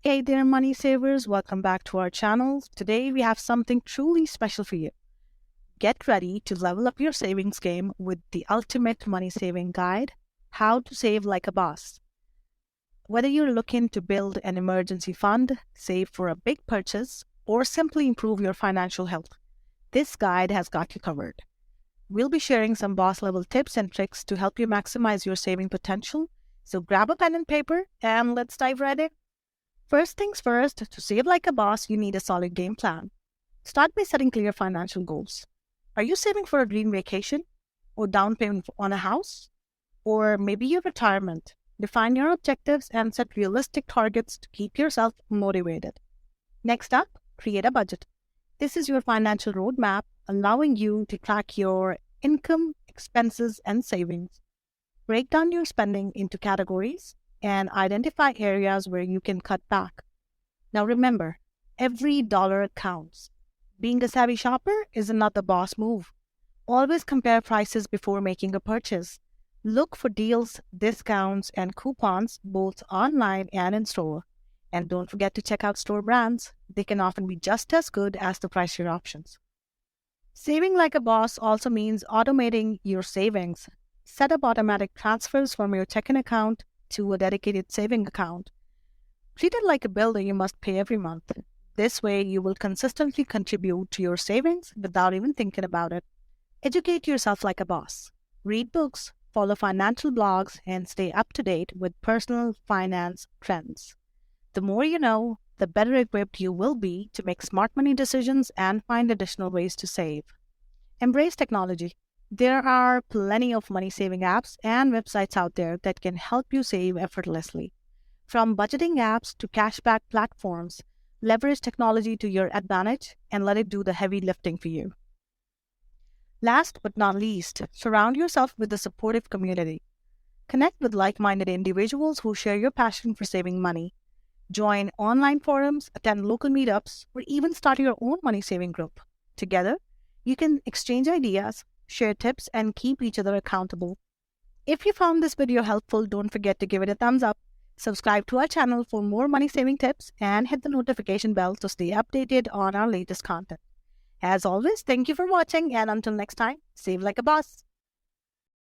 Hey there, money savers. Welcome back to our channel. Today we have something truly special for you. Get ready to level up your savings game with the ultimate money saving guide, How to Save Like a Boss. Whether you're looking to build an emergency fund, save for a big purchase, or simply improve your financial health, this guide has got you covered. We'll be sharing some boss level tips and tricks to help you maximize your saving potential. So grab a pen and paper and let's dive right in. First things first, to save like a boss, you need a solid game plan. Start by setting clear financial goals. Are you saving for a dream vacation? Or down payment on a house? Or maybe your retirement? Define your objectives and set realistic targets to keep yourself motivated. Next up, create a budget. This is your financial roadmap, allowing you to track your income, expenses, and savings. Break down your spending into categories and identify areas where you can cut back. Now remember, every dollar counts. Being a savvy shopper is another boss move. Always compare prices before making a purchase. Look for deals, discounts, and coupons both online and in store. And don't forget to check out store brands. They can often be just as good as the pricier options. Saving like a boss also means automating your savings. Set up automatic transfers from your checking account to a dedicated saving account. Treat it like a bill that you must pay every month. This way, you will consistently contribute to your savings without even thinking about it. Educate yourself like a boss. Read books, follow financial blogs, and stay up to date with personal finance trends. The more you know, the better equipped you will be to make smart money decisions and find additional ways to save. Embrace technology. There are plenty of money saving apps and websites out there that can help you save effortlessly. From budgeting apps to cashback platforms, leverage technology to your advantage and let it do the heavy lifting for you. Last but not least, surround yourself with a supportive community. Connect with like minded individuals who share your passion for saving money. Join online forums, attend local meetups, or even start your own money saving group. Together, you can exchange ideas, share tips, and keep each other accountable. If you found this video helpful, don't forget to give it a thumbs up, subscribe to our channel for more money saving tips, and hit the notification bell to stay updated on our latest content. As always, thank you for watching, and until next time, save like a boss.